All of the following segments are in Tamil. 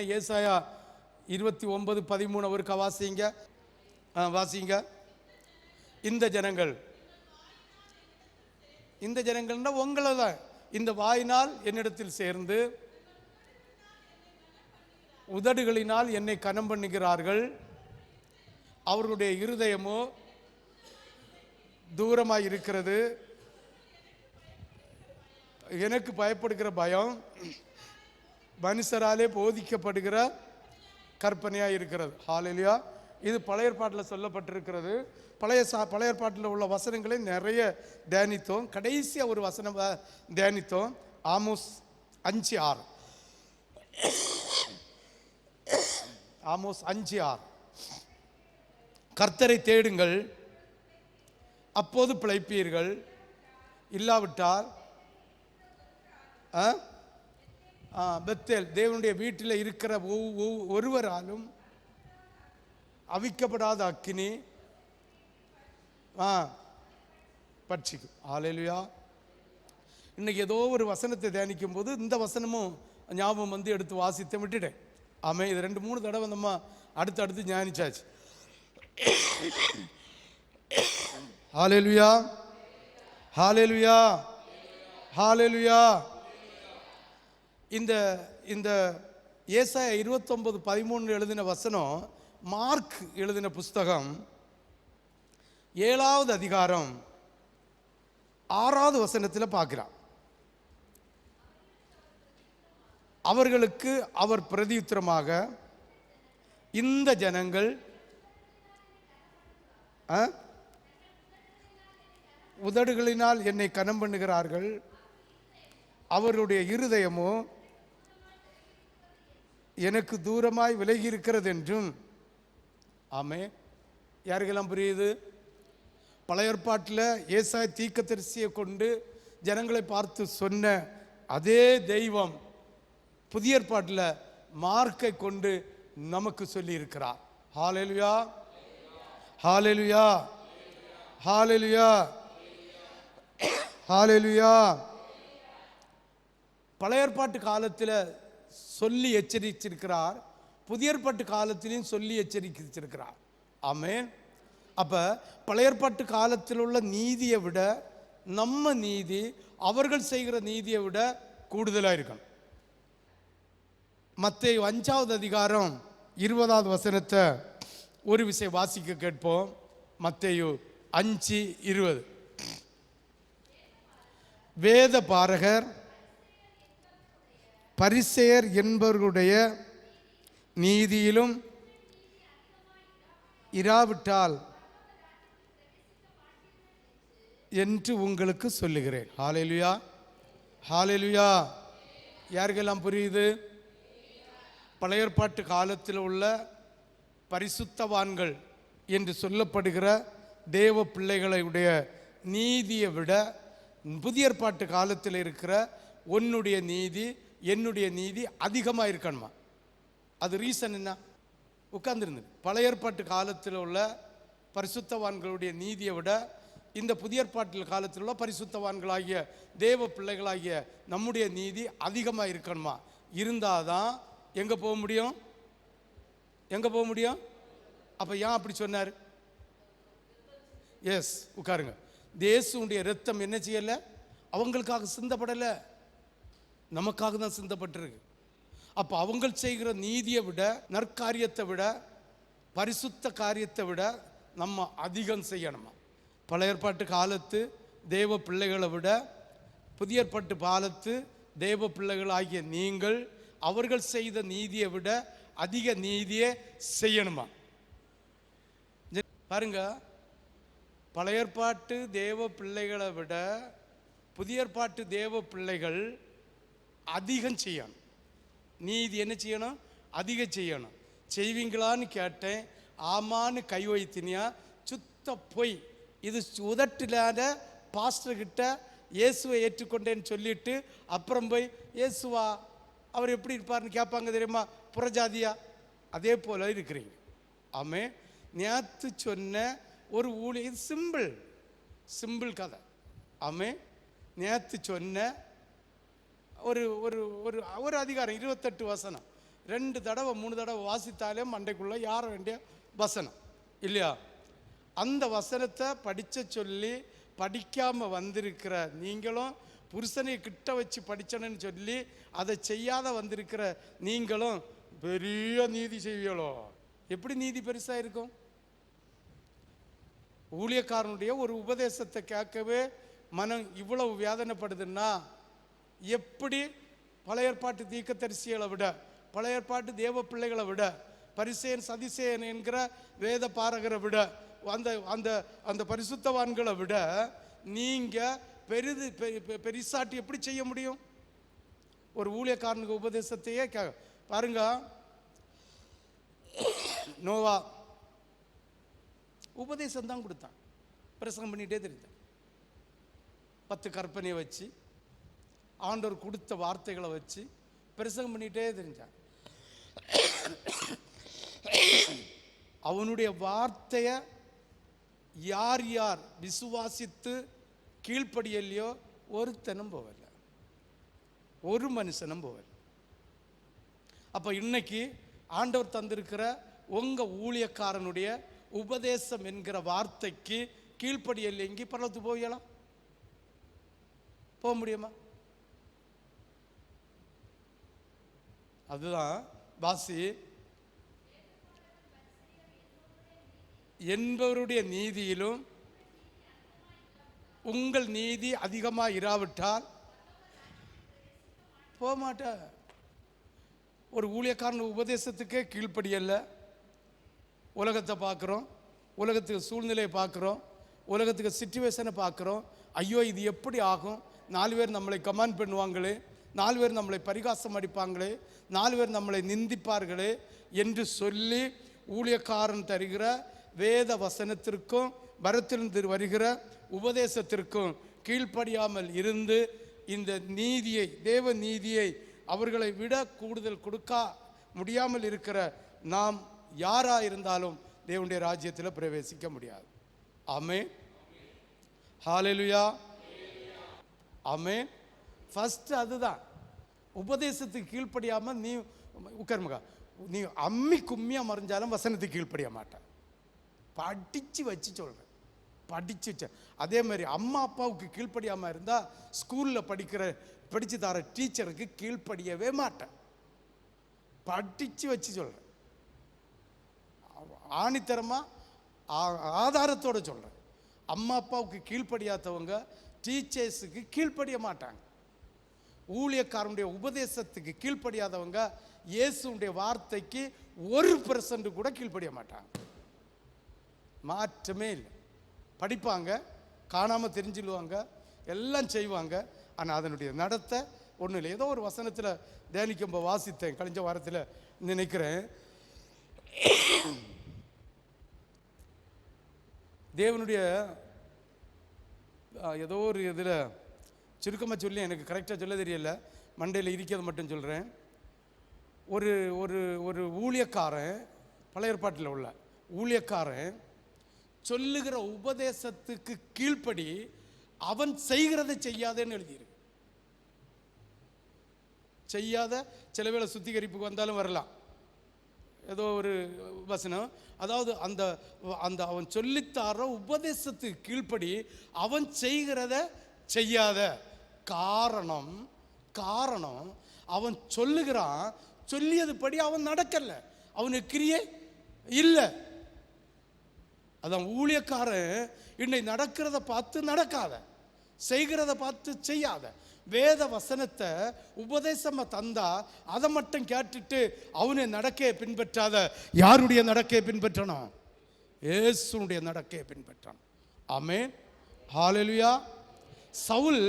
ஏசாயா 29:13 அவருக்கு வாசிங்க. இந்த ஜனங்கள்னா உங்களை தான். இந்த வாயினால் என்னிடத்தில் சேர்ந்து உதடுகளினால் என்னை கனம் பண்ணுகிறார்கள், அவர்களுடைய இருதயமோ தூரமாய் இருக்கிறது. எனக்கு பயப்படுகிற பயம் மனுஷராலே போதிக்கப்படுகிற கற்பனையாக இருக்கிறது. ஹல்லேலூயா. இது பழைய ஏற்பாட்டில் சொல்லப்பட்டிருக்கிறது. பழைய ஏற்பாட்டில் உள்ள வசனங்களை நிறைய தியானித்தோம். கடைசியாக ஒரு வசனம் தியானித்தோம், ஆமோஸ் 5:6. ஆமோஸ் 5:6. கர்த்தரை தேடுங்கள், அப்போது பிழைப்பீர்கள், இல்லாவிட்டால் பெத்தேல் தேவனுடைய வீட்டில் இருக்கிற ஒருவராலும் அவிக்கப்படாத அக்கினி பட்சிக்கும். ஹல்லேலூயா. இன்னைக்கு ஏதோ ஒரு வசனத்தை தியானிக்கும் போது இந்த வசனமும் ஞாபகம் வந்து எடுத்து வாசித்து விட்டுட்டேன். ஆமாம், இது 2-3 தடவை நம்ம அடுத்து ஞானிச்சாச்சு. ஹல்லேலூயா, ஹல்லேலூயா, ஹல்லேலூயா. இந்த ஏசாயா 29:13 எழுதின வசனம் மார்க் எழுதின புஸ்தகம் 7வது அதிகாரம் 6வது வசனத்தில் பார்க்கிறார். அவர்களுக்கு அவர் பிரதியுத்தரமாக, இந்த ஜனங்கள் உதடுகளினால் என்னை கனம் பண்ணுகிறார்கள், அவருடைய இருதயமோ எனக்கு தூரமாய் விலகி இருக்கிறது என்றும். ஆமே, யாருக்கெல்லாம் புரியுது? பழைய ஏற்பாட்டில் ஏசாயா தீர்க்கதரிசியை கொண்டு ஜனங்களை பார்த்து சொன்ன அதே தெய்வம் புதிய ஏற்பாட்டில் மார்க்கை கொண்டு நமக்கு சொல்லி இருக்கிறார். ஹல்லேலூயா, ஹல்லேலூயா, ஹல்லேலூயா, ஹல்லேலூயா. பழைய ஏற்பாட்டு காலத்தில் சொல்லி எச்சரிச்சிருக்கிறார், புதிய ஏற்பாட்டு காலத்திலையும் சொல்லி எச்சரிச்சிருக்கிறார். ஆமென். அப்போ பழைய ஏற்பாட்டு காலத்தில் உள்ள நீதியை விட நம்ம நீதி அவர்கள் செய்கிற நீதியை விட கூடுதலாக இருக்கணும். மத்தேயு 5வது அதிகாரம் 20வது வசனத்தை ஒரு விஷயம் வாசிக்க கேட்போம். மத்தேயு 5:20. வேத பாரகர் பரிசேயர் என்பவர்களுடைய நீதியிலும் இராவிட்டால் என்று உங்களுக்கு சொல்லுகிறேன். ஹல்லேலூயா, ஹல்லேலூயா. யாருக்கெல்லாம் புரியுது? பழைய ஏற்பாட்டு காலத்தில் உள்ள பரிசுத்தவான்கள் என்று சொல்லப்படுகிற தேவ பிள்ளைகளுடைய நீதியை விட புதிய ஏற்பாட்டு காலத்தில் இருக்கிற உன்னுடைய நீதி என்னுடைய நீதி அதிகமாக இருக்கணுமா? அது ரீசன் என்ன? உட்கார்ந்துருந்தது. பழைய ஏற்பாட்டு காலத்தில் உள்ள பரிசுத்தவான்களுடைய நீதியை விட இந்த புதிய ஏற்பாட்டு காலத்தில் உள்ள பரிசுத்தவான்களாகிய தேவ பிள்ளைகளாகிய நம்முடைய நீதி அதிகமாக இருக்கணுமா? இருந்தால் தான் எங்கே போக முடியும்? அப்போ ஏன் அப்படி சொன்னார்? எஸ், உட்காருங்க. இயேசுவுடைய இரத்தம் என்ன செய்யலை? அவங்களுக்காக சிந்தப்படலை, நமக்காக தான் சிந்தப்பட்டிருக்கு. அப்போ அவங்க செய்கிற நீதியை விட, நற்காரியத்தை விட, பரிசுத்த காரியத்தை விட நம்ம அதிகம் செய்யணுமா? பழைய ஏற்பாட்டு காலத்து தேவ பிள்ளைகளை விட புதிய ஏற்பாட்டு காலத்து தேவ பிள்ளைகள் ஆகிய நீங்கள் அவர்கள் செய்த நீதியை விட அதிக நீதியை செய்யணுமா? பாருங்க, பழைய ஏற்பாட்டு தேவ பிள்ளைகளை விட புதிய ஏற்பாட்டு தேவ பிள்ளைகள் அதிகம் செய்யணும். நீதி என்ன செய்யணும்? அதிகம் செய்யணும். செய்வீங்களான்னு கேட்டேன். ஆமான்னு கை வைத்தினியா? சுத்த பொய். இது உதட்டிலாத பாஸ்டர்கிட்ட இயேசுவை ஏற்றுக்கொண்டேன்னு சொல்லிட்டு அப்புறம் போய் இயேசுவா அவர் எப்படி இருப்பார்னு கேட்பாங்க தெரியுமா? புறஜாதியா? அதே போல இருக்கிறீங்க. ஆமே, நேற்று சொன்ன ஒரு ஊழிய, இது சிம்பிள் கதை. ஆமே, நேற்று சொன்ன ஒரு ஒரு ஒரு ஒரு அதிகாரம் 28 வசனம் 2 தடவை 3 தடவை வாசித்தாலே மண்டைக்குள்ளே யார வேண்டிய வசனம் இல்லையா? அந்த வசனத்தை படிச்ச சொல்லி படிக்காமல் வந்திருக்கிற நீங்களும், புருஷனை கிட்ட வச்சு படிச்சனன்னு சொல்லி அதை செய்யாத வந்திருக்கிற நீங்களும் பெரிய நீதி செய்வீங்களோ? எப்படி நீதி பெருசாக இருக்கும்? ஊழியக்காரனுடைய ஒரு உபதேசத்தை கேட்கவே மனம் இவ்வளவு வேதனைப்படுதுன்னா எப்படி பழைய ஏற்பாட்டு தீர்க்கதரிசிகளை விட, பழைய ஏற்பாட்டு தேவ பிள்ளைகளை விட, பரிசேயன் சதிசேயன் என்கிற வேத பாரகரை விட, அந்த அந்த அந்த பரிசுத்தவான்களை விட நீங்க பெரிசாட்டி எப்படி செய்ய முடியும்? ஒரு ஊழியக்காரனுக்கு உபதேசத்தையே பாருங்க. நோவா உபதேசம் தான் கொடுத்தான், பிரசங்கம் பண்ணிட்டே தெரிந்தான். 10 கற்பனையை வச்சு ஆண்டவர் கொடுத்த வார்த்தைகளை வச்சு பிரசங்கம் பண்ணிட்டே தெரிஞ்சான். அவனுடைய வார்த்தையை யார் யார் விசுவாசித்து கீழ்ப்படியலையோ ஒருத்தனும் போகல, ஒரு மனுஷனும் போகல. அப்போ இன்னைக்கு ஆண்டவர் தந்திருக்கிற உங்க ஊழியக்காரனுடைய உபதேசம் என்கிற வார்த்தைக்கு கீழ்ப்படியலை எங்கி பரலத்துக்கு போகலாம்? போக முடியுமா? அதுதான் வாசி, என்பவருடைய நீதியிலும் உங்கள் நீதி அதிகமாக இராவிட்டால் போக மாட்ட. ஒரு ஊழியக்காரன் உபதேசத்துக்கே கீழ்ப்படியல்ல. உலகத்தை பார்க்குறோம், உலகத்துக்கு சூழ்நிலையை பார்க்குறோம், உலகத்துக்கு சிச்சுவேஷனை பார்க்குறோம். ஐயோ இது எப்படி ஆகும், 4 பேர் நம்மளை கமெண்ட் பண்ணுவாங்களே, 4 பேர் நம்மளை பரிகாசம் அடிப்பாங்களே, 4 பேர் நம்மளை நிந்திப்பார்களே என்று சொல்லி ஊழியக்காரன் தருகிற வேத வசனத்திற்கும் வரத்திலிருந்து வருகிற உபதேசத்திற்கும் கீழ்ப்படியாமல் இருந்து இந்த நீதியை, தேவ நீதியை அவர்களை விட கூடுதல் கொடுக்க முடியாமல் இருக்கிற நாம் யாராக இருந்தாலும் தேவனுடைய ராஜ்யத்தில் பிரவேசிக்க முடியாது. ஆமென், ஹல்லேலூயா, ஆமென். ஃபர்ஸ்ட் அதுதான். உபதேசத்துக்கு கீழ்ப்படியாமல் நீ உட்கார்முகா, நீ அம்மி கும்மியாக மறைஞ்சாலும் வசனத்துக்கு கீழ்ப்படிய மாட்டேன். படித்து வச்சு சொல்கிறேன், படிச்சு. அதே மாதிரி அம்மா அப்பாவுக்கு கீழ்ப்படியாமல் இருந்தால் ஸ்கூலில் படித்து தர டீச்சருக்கு கீழ்ப்படியவே மாட்டேன். படித்து வச்சு சொல்கிறேன், ஆணித்தரமாக ஆதாரத்தோடு சொல்கிறேன். அம்மா அப்பாவுக்கு கீழ்ப்படியாதவங்க டீச்சர்ஸுக்கு கீழ்ப்படிய மாட்டாங்க. ஊழியக்காரனுடைய உபதேசத்துக்கு கீழ்ப்படியாதவங்க இயேசுடைய வார்த்தைக்கு 1% கூட கீழ்ப்படிய மாட்டாங்க. மாற்றமே இல்லை. படிப்பாங்க, காணாமல் தெரிஞ்சிடுவாங்க, எல்லாம் செய்வாங்க. ஆனால் அதனுடைய நடத்தை ஒன்றும் இல்லை. ஏதோ ஒரு வசனத்தில் தியானிக்கும்ப வாசித்தேன், கழிஞ்ச வாரத்தில் நினைக்கிறேன். தேவனுடைய ஏதோ ஒரு இதில் சுருக்கமாக சொல்லி, எனக்கு கரெக்டாக சொல்ல தெரியல, மண்டையில் இருக்கிறது மட்டும் சொல்கிறேன். ஒரு ஒரு ஒரு ஊழியக்காரன், பழைய ஏற்பாட்டில் உள்ள ஊழியக்காரன் சொல்லுகிற உபதேசத்துக்கு கீழ்ப்படி அவன் செய்கிறதை செய்யாதேன்னு எழுதியிருக்கு. செய்யாத சில வேளை சுத்திகரிப்புக்கு வந்தாலும் வரலாம், ஏதோ ஒரு வசனம். அதாவது அந்த அந்த அவன் சொல்லித்தார உபதேசத்துக்கு கீழ்ப்படி அவன் செய்கிறத செய்யாத. காரணம் அவன் சொல்லுகிறான், சொல்லியது படி அவன் நடக்கல, அவனுக்கு கிரியை இல்லை. அதான் ஊழியக்காரன் இன்னை நடக்கிறத பார்த்து நடக்காத, செய்கிறத பார்த்து செய்யாத. வேத வசனத்தை உபதேசமா தந்தா அதை மட்டும் கேட்டுட்டு அவனை நடக்கையை பின்பற்றாத. யாருடைய நடக்கையை பின்பற்றணும்? இயேசுனுடைய நடக்கையை பின்பற்றணும். ஆமென், ஹல்லேலூயா. சவுல்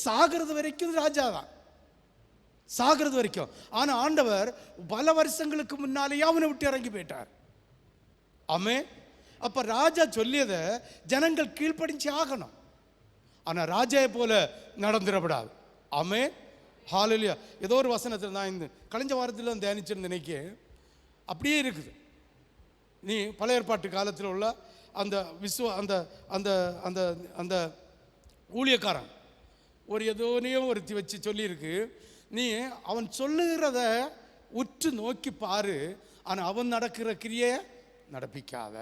சாகிறது வரைக்கும் ராஜா தான், சாகிறது வரைக்கும். ஆனா ஆண்டவர் பல வருஷங்களுக்கு முன்னாலேயே அவனை விட்டு இறங்கி போயிட்டார். ஆமென். அப்ப ராஜா சொல்லியதை ஜனங்கள் கீழ்ப்படிஞ்சு ஆகணும். ஆனா ராஜாவை போல நடந்துடப்படாது. ஆமென், ஹல்லேலூயா. ஏதோ ஒரு வசனத்தில் நான் இந்த கழிஞ்ச வாரத்தில் தியானிச்சிருந்த நினைக்க அப்படியே இருக்குது. நீ பழைய ஏற்பாட்டு காலத்தில் உள்ள அந்த அந்த அந்த அந்த அந்த ஊழியக்காரன் ஒரு ஏதோனையும் ஒருத்தி வச்சு சொல்லியிருக்கு. நீ அவன் சொல்லுகிறத உற்று நோக்கி பாரு, ஆனால் அவன் நடக்கிற கிரியை நடப்பிக்காத.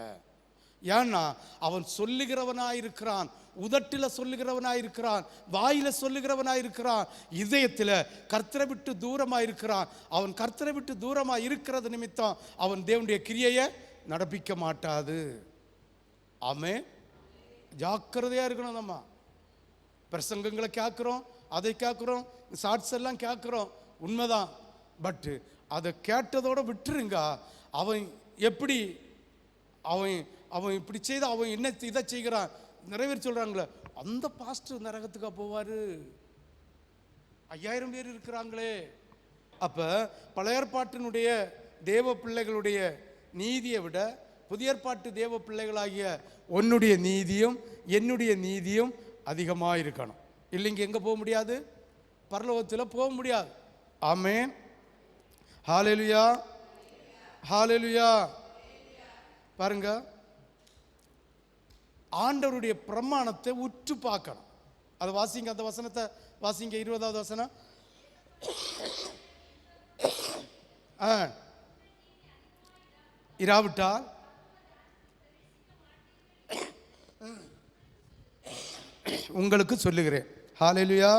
ஏன்னா அவன் சொல்லுகிறவனாயிருக்கிறான், உதட்டில் சொல்லுகிறவனாயிருக்கிறான், வாயில சொல்லுகிறவனாயிருக்கிறான், இதயத்தில் கர்த்தரை விட்டு தூரமாயிருக்கிறான். அவன் கர்த்தரை விட்டு தூரமாக இருக்கிறது நிமித்தம் அவன் தேவனுடைய கிரியையை நடப்பிக்க மாட்டாது. ஆமென். ஜாக்கிரதையா இருக்கணும். நம்ம பிரசங்கங்களை கேட்குறோம், அதை கேட்குறோம், ஷார்ட்ஸ் எல்லாம் கேட்குறோம், உண்மைதான். பட்டு அதை கேட்டதோட விட்டுருங்க. அவன் எப்படி அவன் அவன் இப்படி செய்த அவன் என்ன இதை செய்கிறான், நிறைய பேர் சொல்கிறாங்களே, அந்த பாஸ்டர் நரகத்துக்கா போவார், 5000 பேர் இருக்கிறாங்களே. அப்போ பழைய ஏற்பாட்டினுடைய தேவ பிள்ளைகளுடைய நீதியை விட புதிய ஏற்பாட்டு தேவ பிள்ளைகளாகிய உன்னுடைய நீதியும் என்னுடைய நீதியும் அதிகமாக இருக்கணும். இல்லைங்க எங்கே போக முடியாது? பரலோகத்தில் போக முடியாது. ஆமென். ஹல்லேலூயா, ஹல்லேலூயா. பாருங்க, ஆண்டவருடைய பிரமாணத்தை உற்று பார்க்கணும். அதை வாசிங்க, அந்த வசனத்தை வாசிங்க, 20வது வசனம். இராவிட்டால் உங்களுக்கு சொல்லுகிறேன். ஹல்லேலூயா,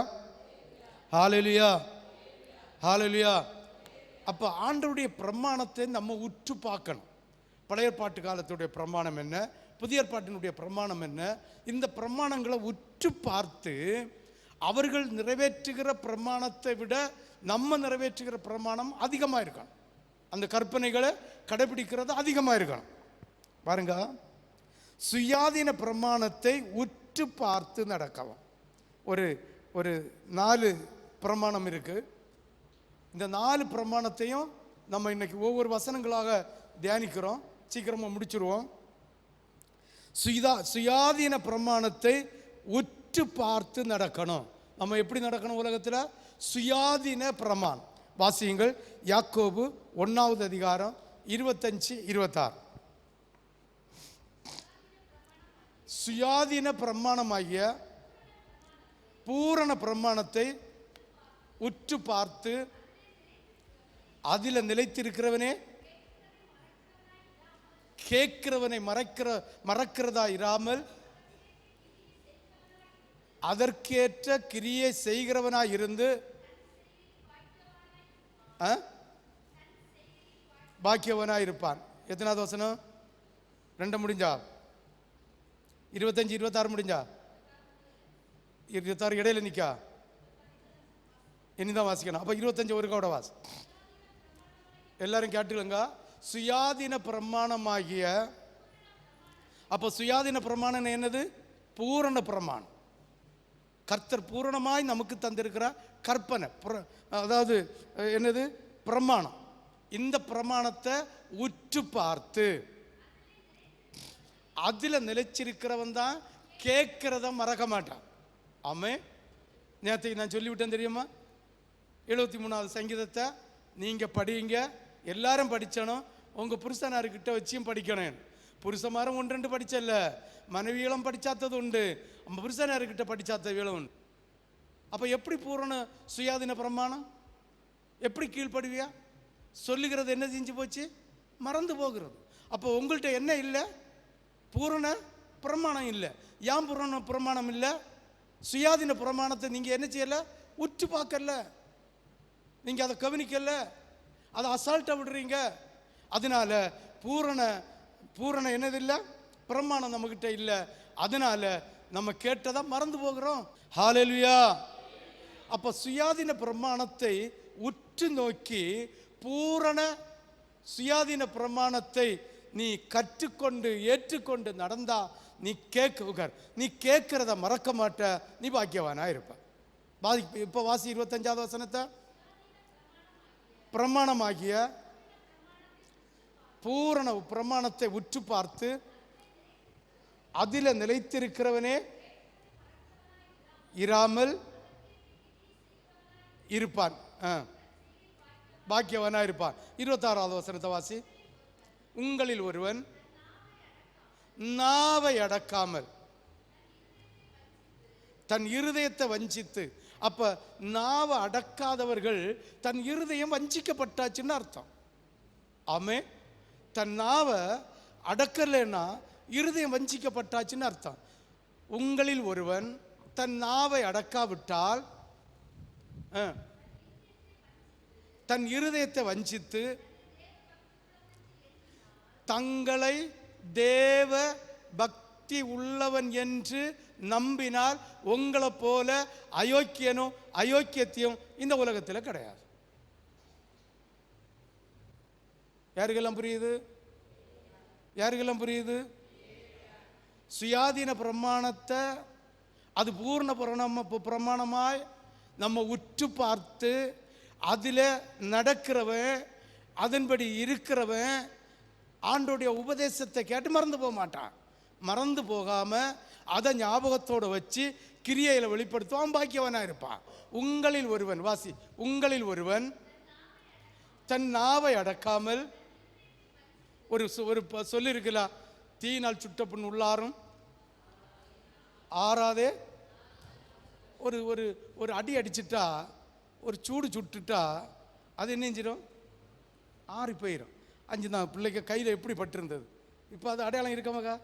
ஹல்லேலூயா, ஹல்லேலூயா. அப்போ ஆண்டவருடைய பிரமாணத்தை நம்ம உற்று பார்க்கணும். பழைய ஏற்பாட்டு காலத்துடைய பிரமாணம் என்ன, புதிய ஏற்பாட்டினுடைய பிரமாணம் என்ன, இந்த பிரமாணங்களை உற்று பார்த்து அவர்கள் நிறைவேற்றுகிற பிரமாணத்தை விட நம்ம நிறைவேற்றுகிற பிரமாணம் அதிகமாக இருக்கணும். அந்த கற்பனைகளை கடைபிடிக்கிறது அதிகமாக இருக்கணும். பாருங்க, சுயாதீன பிரமாணத்தை உற்று பார்த்து நடக்கவும். ஒரு ஒரு 4 பிரமாணம் இருக்கு. இந்த 4 பிரமாணத்தையும் நம்ம இன்னைக்கு ஒவ்வொரு வசனங்களாக தியானிக்கிறோம். சீக்கிரமாக முடிச்சிருவோம். சுயாதீன பிரமாணத்தை உற்று பார்த்து நடக்கணும். நம்ம எப்படி நடக்கணும் உலகத்தில்? சுயாதீன பிரமாணம். வாசியுங்கள், யாக்கோபு 1வது அதிகாரம் 25-26. சுயாதீன பிரமாணமாகிய பூரண பிரமாணத்தை உற்று பார்த்து அதில் நிலைத்திருக்கிறவனே கேட்கிறவனை மறக்கிறதா இராமல் அதற்கேற்ற கிரியை செய்கிறவனாய் இருந்து பாக்கியவனாய் இருப்பான். எத்தனாவது வசனம்? 2 முடிஞ்சா? 25-26 முடிஞ்சா? 26 இடையில நிற்கா? இனிதான் வாசிக்கணும். அப்போ 25 ஒரு கூட வாசி. எல்லாரும் கேட்டுக்கலங்க. சுயாதீன பிரமாணமாகிய, அப்போ சுயாதீன பிரமாணம் என்னது? பூரண பிரமாணம். கர்த்தர் பூரணமாய் நமக்கு தந்திருக்கிற கற்பனை, அதாவது என்னது? பிரமாணம். இந்த பிரமாணத்தை உற்று பார்த்து அதில் நிலைச்சிருக்கிறவன் தான் கேட்கிறத மறக்க மாட்டான். ஆமே. நேற்றைக்கு நான் சொல்லிவிட்டேன் தெரியுமா? 73வது சங்கீதத்தை நீங்கள் படிங்க, எல்லாரும் படிச்சணும். உங்கள் புருஷனார்கிட்ட வச்சியும் படிக்கணும். புருஷமாரும் 1-2 படிச்சல்ல, மனைவிகளும் படிச்சாத்தது உண்டு, நம்ம புருஷனார்கிட்ட படிச்சாத்தவியலும் உண்டு. அப்போ எப்படி பூரண சுயாதீன பிரமாணம்? எப்படி கீழ்ப்படுவியா? சொல்லுகிறது என்ன செஞ்சு போச்சு? மறந்து போகிறது. அப்போ உங்கள்கிட்ட என்ன இல்லை? பூரண பிரமாணம் இல்லை. ஏன் பூரண பிரமாணம் இல்லை? சுயாதீன பிரமாணத்தை நீங்கள் என்ன செய்யலை? உற்று பார்க்கல, நீங்கள் அதை கவனிக்கல, அதை அசால்ட்டாக விடுறீங்க. அதனால பூரண என்னதில்லை? பிரமாணம் நம்மக்கிட்ட இல்லை. அதனால நம்ம கேட்டதை மறந்து போகிறோம். ஹல்லேலூயா. அப்போ சுயாதீன பிரமாணத்தை உற்று நோக்கி பூரண சுயாதீன பிரமாணத்தை நீ கற்றுக்கொண்டு ஏற்றுக்கொண்டு நடந்தா நீ கேட்கிறத மறக்க மாட்ட, நீ பாக்கியவானா இருப்ப. இப்போ வாசி 25வது வசனத்தை. பிரமாணமாகிய பூரண பிரமாணத்தை உற்று பார்த்து அதில் நிலைத்திருக்கிறவனே இராமல் இருப்பான், பாக்கியவனா இருப்பான். 26வது வசனத்தை வாசி. உங்களில் ஒருவன் நாவை அடக்காமல் தன் இருதயத்தை வஞ்சித்து அப்ப நாவை அடக்காதவர்கள் தன் இருதயம் வஞ்சிக்கப்பட்டாச்சுன்னு அர்த்தம். ஆமே, தன் நாவை அடக்கலைன்னா இருதயம் வஞ்சிக்கப்பட்டாச்சுன்னு அர்த்தம். உங்களில் ஒருவன் தன் நாவை அடக்காவிட்டால் தன் இருதயத்தை வஞ்சித்து தங்களை தேவ பக்தி உள்ளவன் என்று நம்பினால் உங்களை போல அயோக்கியனும் அயோக்கியத்தையும் இந்த உலகத்தில் கிடையாது. யாருக்கெல்லாம் புரியுது? யாருக்கெல்லாம் புரியுது? சுயாதீன பிரமாணத்தை அது பூர்ண பிரமாணமாய் நம்ம உற்று பார்த்து அதில் நடக்கிறவன், அதன்படி இருக்கிறவன் ஆண்டோடைய உபதேசத்தை கேட்டு மறந்து போக மாட்டான். மறந்து போகாமல் அதை ஞாபகத்தோடு வச்சு கிரியையில் வெளிப்படுத்துவான், பாக்கியவனாக இருப்பான். உங்களில் ஒருவன், வாசி, உங்களில் ஒருவன் தன் நாவை அடக்காமல், ஒரு சொல்லிருக்கலா, தீனால் சுட்ட புண் உள்ளாரும் ஆறாதே. ஒரு ஒரு ஒரு அடி அடிச்சுட்டா, ஒரு சூடு சுட்டுட்டா அது என்ன செஞ்சிடும்? ஆறி போயிடும். 5 நாள் பிள்ளைக்கு கையில் எப்படி பட்டிருந்தது, இப்போ அது அடையாளம் இருக்கமாக்கா?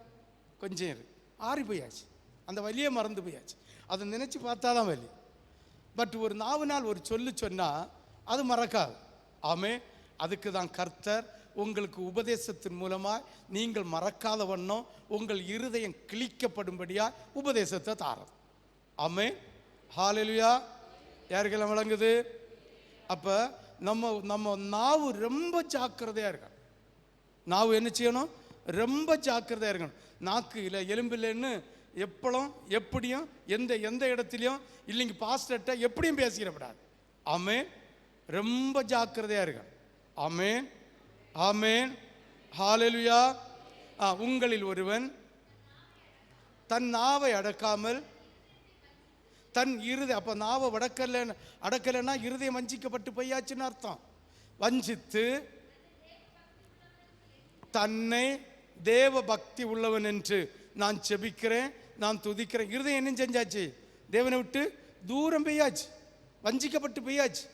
கொஞ்சம் ஆறி போயாச்சு, அந்த வலியே மறந்து போயாச்சு. அதை நினச்சி பார்த்தா தான் வலி. பட் ஒரு நாள் ஒரு சொல்லு சொன்னால் அது மறக்காது. ஆமே, அதுக்கு தான் கர்த்தர் உங்களுக்கு உபதேசத்தின் மூலமாக நீங்கள் மறக்காத வண்ணம் உங்கள் இருதயம் கிழிக்கப்படும்படியாக உபதேசத்தை தாரது. ஆமே, ஹல்லேலூயா. யாருக்கெல்லாம் விளங்குது? அப்போ நம்ம நாவு ரொம்ப ஜாக்கிரதையாக இருக்கணும். நாவு என்ன செய்யணும்? ரொம்ப ஜாக்கிரதையாக இருக்கணும். நாக்கு இல்லை எலும்பு இல்லைன்னு எப்பளும் எப்படியும் எந்த இடத்துலையும் இல்லைங்க பாஸ்டர்கிட்ட எப்படியும் பேசிடக்கூடாது. ஆமேன், ரொம்ப ஜாக்கிரதையாக இருக்கணும். ஆமேன், ஆமேன், ஹல்லேலூயா. உங்களில் ஒருவன் தன் நாவை அடக்காமல் தன் இருதயம், அப்போ நாவை அடக்கலைன்னா இருதயம் வஞ்சிக்கப்பட்டு போயாச்சுன்னு அர்த்தம். வஞ்சித்து தன்னை தேவ பக்தி உள்ளவன் என்று நான் செபிக்கிறேன், நான் துதிக்கிறேன். இருதயம் என்ன செஞ்சாச்சு? தேவனை விட்டு தூரம் பெய்யாச்சு, வஞ்சிக்கப்பட்டு பெய்யாச்சு,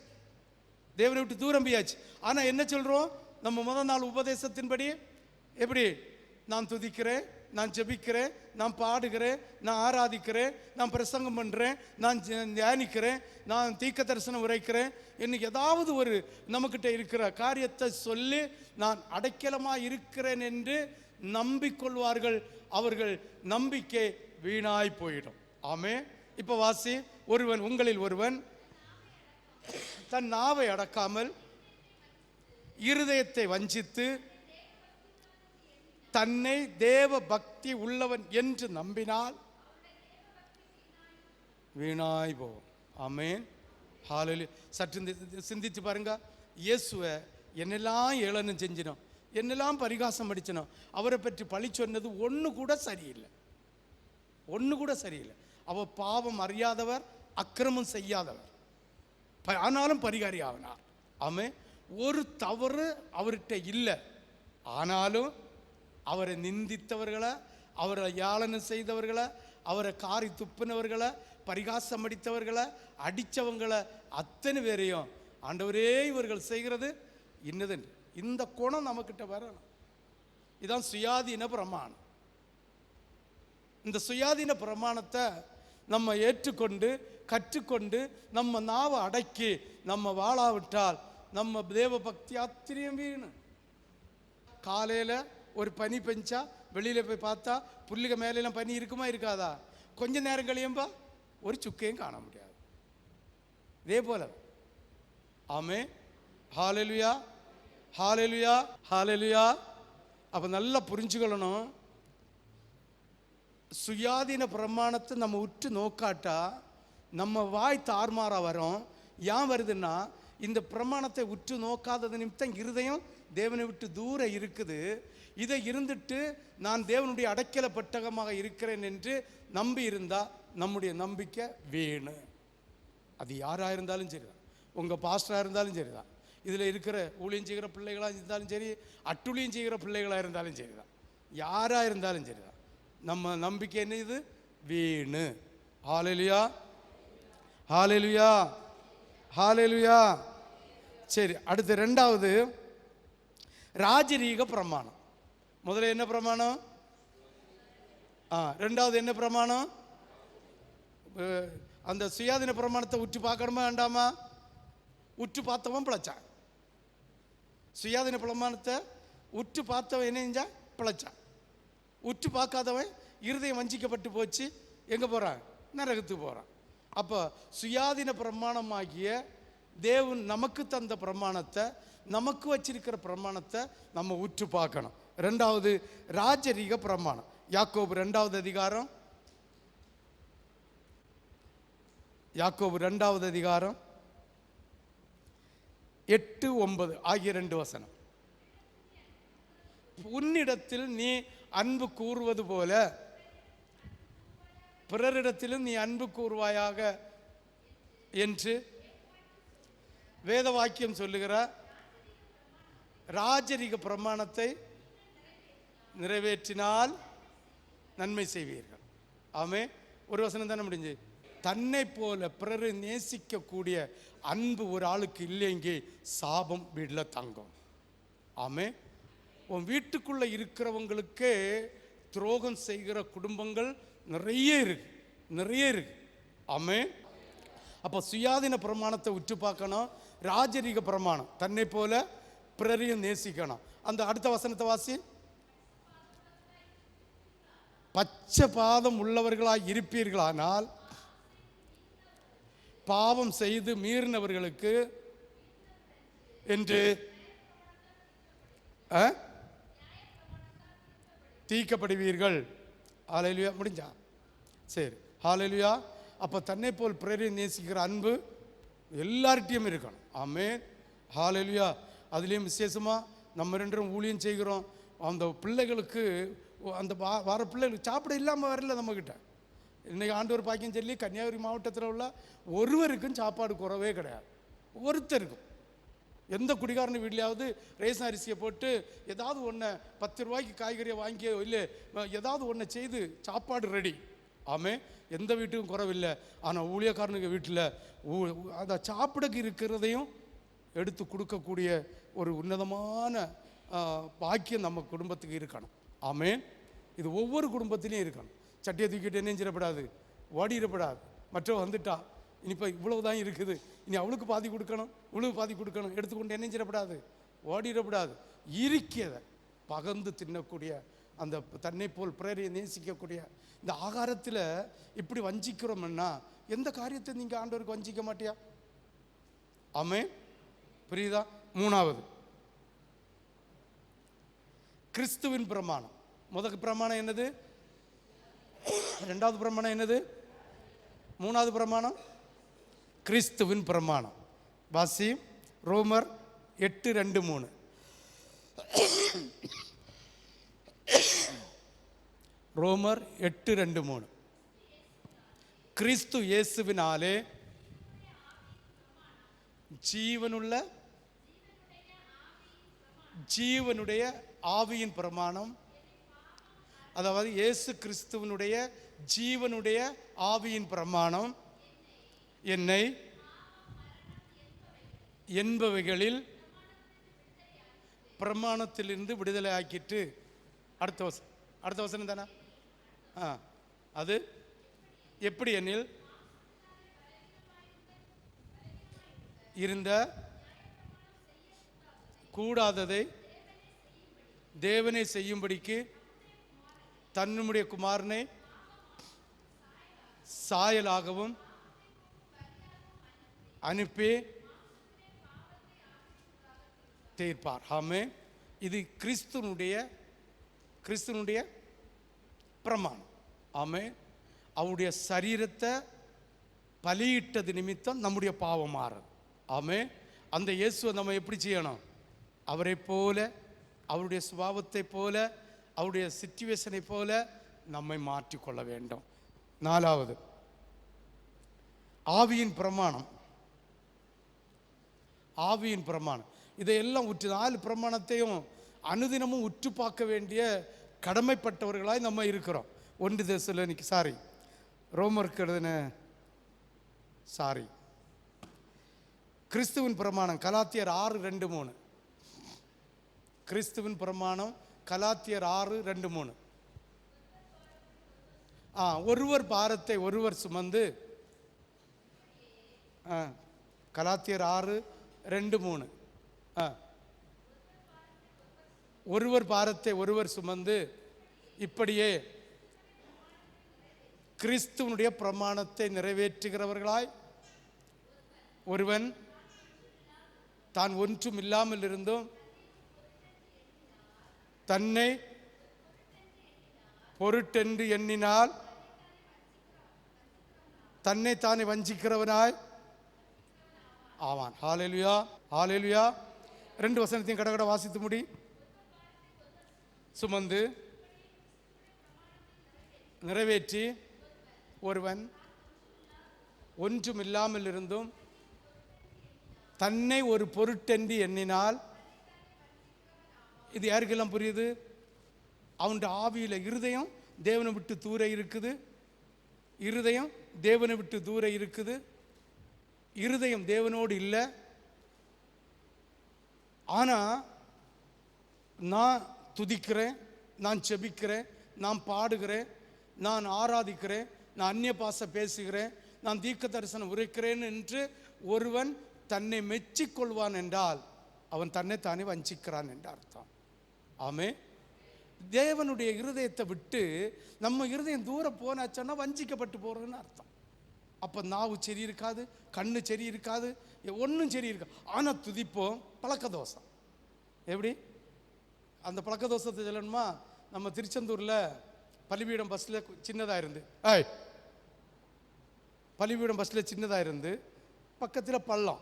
தேவனை விட்டு தூரம் பெய்யாச்சு. ஆனால் என்ன சொல்கிறோம்? நம்ம முதல் நாள் உபதேசத்தின்படி எப்படி? நான் துதிக்கிறேன், நான் ஜெபிக்கிறேன், நான் பாடுகிறேன், நான் ஆராதிக்கிறேன், நான் பிரசங்கம் பண்ணுறேன், நான் தியானிக்கிறேன், நான் தீர்க்க தரிசனம் உரைக்கிறேன். இன்னைக்கு ஏதாவது ஒரு நம்மக்கிட்ட இருக்கிற காரியத்தை சொல்லி நான் அடைக்கலமாக இருக்கிறேன் என்று நம்பிக்கொள்வார்கள். அவர்கள் நம்பிக்கை வீணாய் போயிடும். ஆமே. இப்போ வாசி, ஒருவன், உங்களில் ஒருவன் தன் நாவை அடக்காமல் இருதயத்தை வஞ்சித்து தன்னை தேவ பக்தி உள்ளவன் என்று நம்பினால் வீணாய் போகும். ஆமேன், ஹல்லேலூயா. சற்று சிந்தித்து பாருங்க. இயேசுவை என்னெல்லாம் ஏளனம் செஞ்சினோம், என்னெல்லாம் பரிகாசம் அடிச்சினோம், அவரை பற்றி பழி சொன்னது ஒன்று கூட சரியில்லை, ஒன்று கூட சரியில்லை. அவர் பாவம் அறியாதவர், அக்கிரமம் செய்யாதவர், ஆனாலும் பரிகாரி ஆகினார். ஆமே, ஒரு தவறு அவர்கிட்ட இல்லை. ஆனாலும் அவரை நிந்தித்தவர்களை, அவரை யாழனம் செய்தவர்களை, அவரை காரி துப்பினவர்களை, பரிகாசம் அடித்தவர்களை, அடித்தவங்களை அத்தனை பேரையும் ஆண்டவரே இவர்கள் செய்கிறது இன்னது. இந்த குணம் நம்மக்கிட்ட வரணும். இதுதான் சுயாதீன பிரமாணம். இந்த சுயாதீன பிரமாணத்தை நம்ம ஏற்றுக்கொண்டு கற்றுக்கொண்டு நம்ம நாவை அடக்கி நம்ம வாழாவிட்டால் நம்ம தேவ பக்தி ஆத்திரியம் வீணு. காலையில் ஒரு பனி பெஞ்சா வெளியில் போய் பார்த்தா புல்லுக மேலெல்லாம் பனி இருக்குமா இருக்காதா? கொஞ்ச நேரம் கழியும்பா ஒரு சுக்கையும் காண முடியாது. இதே போல ஆமே, ஹல்லேலூயா, ஹல்லேலூயா, ஹல்லேலூயா. அப்போ நல்லா புரிஞ்சுக்கொள்ளணும். சுயாதீன பிரமாணத்தை நம்ம உற்று நோக்காட்டா நம்ம வாய் தார்மாரா வரும். ஏன் வருதுன்னா, இந்த பிரமாணத்தை உற்று நோக்காதது நிமித்தம் இருதயம் தேவனை விட்டு தூரம் இருக்குது. இதை இருந்துட்டு நான் தேவனுடைய அடைக்கல பட்டகமாக இருக்கிறேன் என்று நம்பி இருந்தால் நம்முடைய நம்பிக்கை வீணு. அது யாராக இருந்தாலும் சரிதான், உங்கள் பாஸ்டராக இருந்தாலும் சரிதான், இதில் இருக்கிற ஊழியம் செய்கிற பிள்ளைகளாக இருந்தாலும் சரி, அட்டுழியம் செய்கிற பிள்ளைகளாக இருந்தாலும் சரிதான், யாராக இருந்தாலும் சரிதான், நம்ம நம்பிக்கை என்ன? இது வீணு. ஹல்லேலூயா, ஹalleluya, ஹalleluya. சரி, அடுத்து ரெண்டாவது ராஜரீக பிரமாணம். முதல்ல என்ன பிரமாணம்? ரெண்டாவது என்ன பிரமாணம்? அந்த சுயாதீன பிரமாணத்தை உற்று பார்க்கணுமா வேண்டாமா? உற்று பார்த்தவன் பிழைச்சான். சுயாதீன பிரமாணத்தை உற்று பார்த்தவன் என்ன செஞ்சா? பிழைச்சான். உற்று பார்க்காதவன் இருதயம் வஞ்சிக்கப்பட்டு போச்சு, எங்கே போகிறான்? நரகத்துக்கு போகிறான். அப்போ சுயாதீன பிரமாணமாகிய தேவன் நமக்கு தந்த பிரமாணத்தை, நமக்கு வச்சிருக்கிற பிரமாணத்தை நம்ம உற்று பார்க்கணும். ரெண்டாவது ராஜரீக பிரமாணம். யாக்கோபு 2வது அதிகாரம், யாக்கோபு 2வது அதிகாரம் 8, 9 ஆகிய 2 வசனம். உன்னிடத்தில் நீ அன்பு கூறுவது போல பிறரிடத்திலும் நீ அன்பு கூறுவாயாக என்று வேத வாக்கியம் சொல்லுகிற ராஜரீக பிரமாணத்தை நிறைவேற்றினால் நன்மை செய்வீர்கள். ஆமே. ஒரு வசனம் தானே முடிஞ்சு. தன்னை போல பிறரை நேசிக்கக்கூடிய அன்பு ஒரு ஆளுக்கு இல்லைங்க, சாபம் வீட்டில் தங்கும். ஆமே. உன் வீட்டுக்குள்ள இருக்கிறவங்களுக்கே துரோகம் செய்கிற குடும்பங்கள் நிறைய இருக்கு. ஆமே. அப்போ சுயாதீன பிரமாணத்தை உற்று பார்க்கணும். ராஜரீக பிரமாணம், தன்னை போல பிறரையும் நேசிக்கணும். அந்த அடுத்த வசனத்தை வாசி. பச்சை பாதம் உள்ளவர்களாய் இருப்பீர்களானால் பாவம் செய்து மீறினவர்களுக்கு என்று தீர்க்கப்படுவீர்கள். ஹல்லேலூயா. முடிஞ்சா? சரி, ஹல்லேலூயா. அப்போ தன்னை போல் பிறரை நேசிக்கிற அன்பு எல்லார்ட்டையும் இருக்கணும். ஆமென், ஹல்லேலூயா. அதுலேயும் விசேஷமாக நம்ம 2 ஊழியம் செய்கிறோம். அந்த பிள்ளைகளுக்கு, அந்த வர பிள்ளைகளுக்கு சாப்பிட இல்லாமல் வரல நம்மக்கிட்ட. இன்றைக்கி ஆண்டவர் பாக்கியம் சொல்லி கன்னியாகுமரி மாவட்டத்தில் உள்ள ஒருவருக்கும் சாப்பாடு குறவே கிடையாது. ஒருத்தருக்கும். எந்த குடிகாரன் வீட்லையாவது ரேஷன் அரிசியை போட்டு ஏதாவது ஒன்று 10 ரூபாய்க்கு காய்கறியை வாங்கியோ இல்லை ஏதாவது ஒன்று செய்து சாப்பாடு ரெடி. ஆமே. எந்த வீட்டுக்கும் குறவில்லை. ஆனால் ஊழியக்காரனுக்கு வீட்டில் அந்த சாப்பிடக்கு இருக்கிறதையும் எடுத்து கொடுக்கக்கூடிய ஒரு உன்னதமான பாக்கியம் நம்ம குடும்பத்துக்கு இருக்கணும். ஆமே. இது ஒவ்வொரு குடும்பத்திலையும் இருக்கணும். சட்டியை தூக்கிட்டு என்ன செஞ்சிடப்படாது, ஓடிடப்படாது. மற்றவ வந்துட்டா இனிப்போ இவ்வளவு தான் இருக்குது, இனி அவளுக்கு பாதி கொடுக்கணும், இவ்வளவு பாதி கொடுக்கணும், எடுத்துக்கொண்டு என்ன செஞ்சிடப்படாது, ஓடிடப்படாது. இருக்கிறத பகர்ந்து தின்னக்கூடிய, அந்த தன்னை போல் பிறரை நேசிக்கக்கூடிய இந்த ஆகாரத்தில் இப்படி வஞ்சிக்கிறோம்னா எந்த காரியத்தை நீங்கள் ஆண்டவருக்கு வஞ்சிக்க மாட்டியா? ஆமே. புரியுதா? மூணாவது கிறிஸ்துவின் பிரமாணம். முதல் பிரமாணம் என்னது? ரெண்டாவது பிரமாணம் என்னது? மூணாவது பிரமாணம் கிறிஸ்துவின் பிரமாணம். வாசி. ரோமர் 8:2-3. ரோமர் 8:2-3. கிறிஸ்து இயேசுவினாலே ஜீவனுடைய ஆவியின் பிரமாணம், அதாவது இயேசு கிறிஸ்துவனுடைய ஜீவனுடைய ஆவியின் பிரமாணம் என்னை என்பவைகளில் பிரமாணத்திலிருந்து விடுதலை ஆக்கிட்டு. அடுத்த வசனம் தானே? அது எப்படி எனில் இருந்த கூடாததை தேவனை செய்யும்படிக்கு தன்னுடைய குமாரனை சாயலாகவும் அனுப்பி தீர்ப்பார். ஆமே. இது கிறிஸ்துனுடைய பிரமாணம். ஆமே. அவருடைய சரீரத்தை பலியிட்டது நிமித்தம் நம்முடைய பாவம் மாறும். ஆமே. அந்த இயேசுவை நம்ம எப்படி செய்யணும்? அவரை போல, அவருடைய சுபாவத்தை போல, அவருடைய சிச்சுவேஷனை போல நம்மை மாற்றிக்கொள்ள வேண்டும். நாலாவது ஆவியின் பிரமாணம். ஆவியின் பிரமாணம் இதையெல்லாம் உற்று 4 பிரமாணத்தையும் அனுதினமும் உற்று பார்க்க வேண்டிய கடமைப்பட்டவர்களாய் நம்ம இருக்கிறோம். ரோமருக்கு எழுதின சாரி, கிறிஸ்துவின் பிரமாணம் கலாத்தியர் 6:2-3. கிறிஸ்துவின் பிரமாணம் கலாத்தியர் 6:2-3. ஒருவர் பாரத்தை ஒருவர் சுமந்து, கலாத்தியர் 6:2-3. ஒருவர் பாரத்தை ஒருவர் சுமந்து இப்படியே கிறிஸ்துவனுடைய பிரமாணத்தை நிறைவேற்றுகிறவர்களாய் ஒருவன் தான் ஒன்றும் இல்லாமல் இருந்தும் தன்னை பொருட்டென்று எண்ணினால் தன்னை தானே வஞ்சிக்கிறவனாய் ஆவான். ஹல்லேலூயா, ஹல்லேலூயா. 2 வசனத்தையும் கடகட வாசித்து முடி. சுமந்து நிறைவேற்றி ஒருவன் ஒன்றும் இல்லாமல் இருந்தும் தன்னை ஒரு பொருட்டென்று எண்ணினால், இது யாருக்கெல்லாம் புரியுது? அவனுடைய ஆவியில இருதயம் தேவனை விட்டு தூர இருக்குது. இருதயம் தேவனை விட்டு தூர இருக்குது. இருதயம் தேவனோடு இல்லை. ஆனால் நான் துதிக்கிறேன், நான் செபிக்கிறேன், நான் பாடுகிறேன், நான் ஆராதிக்கிறேன், நான் அந்நிய பாஷை பேசுகிறேன், நான் தீர்க்க தரிசனம் உரைக்கிறேன் என்று ஒருவன் தன்னை மெச்சிக்கொள்வான் என்றால் அவன் தன்னை தானே வஞ்சிக்கிறான் என்று அர்த்தம். ஆமே. தேவனுடைய இருதயத்தை விட்டு நம்ம இருதயம் தூரம் போனாச்சுன்னா வஞ்சிக்கப்பட்டு போறதுன்னு அர்த்தம். அப்போ நாவு சரி இருக்காது, கண்ணு சரி இருக்காது, ஒன்றும் சரி இருக்காது. ஆனால் துதிப்போம். பழக்க தோஷம். எப்படி அந்த பழக்க தோஷத்தை சொல்லணுமா? நம்ம திருச்செந்தூரில் பலிபீடம் பஸ்ஸில் சின்னதாக இருந்து, பலிபீடம் பஸ்ஸில் சின்னதாக இருந்து பக்கத்தில் பள்ளம்,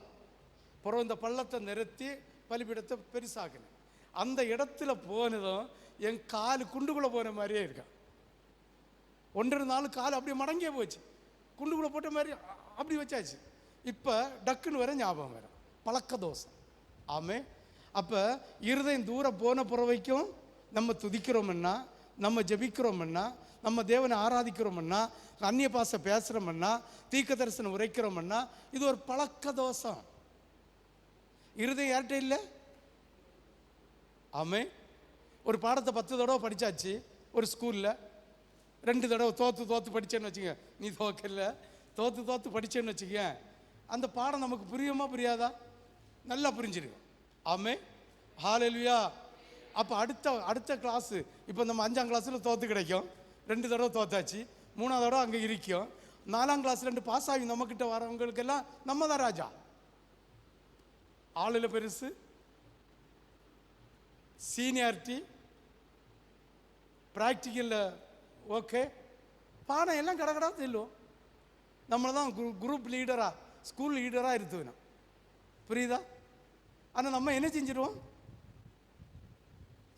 அப்புறம் இந்த பள்ளத்தை நிறுத்தி பலிபீடத்தை பெருசாகினேன். அந்த இடத்துல போனதும் என் காலு குண்டுக்குள்ளே போன மாதிரியே இருக்கான். 1 நாள் கால் அப்படியே மடங்கியே போச்சு. குண்டுக்குள்ளே போட்ட மாதிரி அப்படி வச்சாச்சு. இப்போ டக்குன்னு வர ஞாபகம் வரும். பழக்க தோஷம். ஆமே. அப்போ இருதயம் தூரம் போன பிறவைக்கும் நம்ம துதிக்கிறோம்னா, நம்ம ஜெபிக்கிறோம்னா, நம்ம தேவனை ஆராதிக்கிறோம்னா, அந்நிய பாஷை பேசுகிறோம்னா, தீர்க்க தரிசனம் உரைக்கிறோம்னா, இது ஒரு பழக்க தோஷம். இருதயம் யார்கிட்ட இல்லை. ஆமே. ஒரு பாடத்தை 10 தடவை படித்தாச்சு ஒரு ஸ்கூலில். 2 தடவை தோற்று படித்தேன்னு வச்சுக்க, நீ தோக்கல, தோற்று படித்தேன்னு வச்சுக்க, அந்த பாடம் நமக்கு புரியுமா புரியாதா? நல்லா புரிஞ்சிருக்கும். ஆமே. ஹல்லேலூயா. அப்போ அடுத்த கிளாஸு, இப்போ நம்ம 5ஆம் கிளாஸில் தோற்று கிடைக்கும். 2 தடவை தோத்தாச்சு, 3ஆவது தடவை அங்கே இருக்கும். 4ஆம் கிளாஸ் 2 பாஸ் ஆகி நம்மக்கிட்ட வரவங்களுக்கெல்லாம் நம்ம தான் ராஜா. ஆளில் பெருசு, சீனியாரிட்டி, ப்ராக்டிக்கலில் ஓகே, பாடம் எல்லாம் கடகடா தெல்லும். நம்மளை தான் குரூப் லீடராக, ஸ்கூல் லீடராக இருத்துவேணும். புரியுதா? ஆனால் நம்ம என்ன செஞ்சிடுவோம்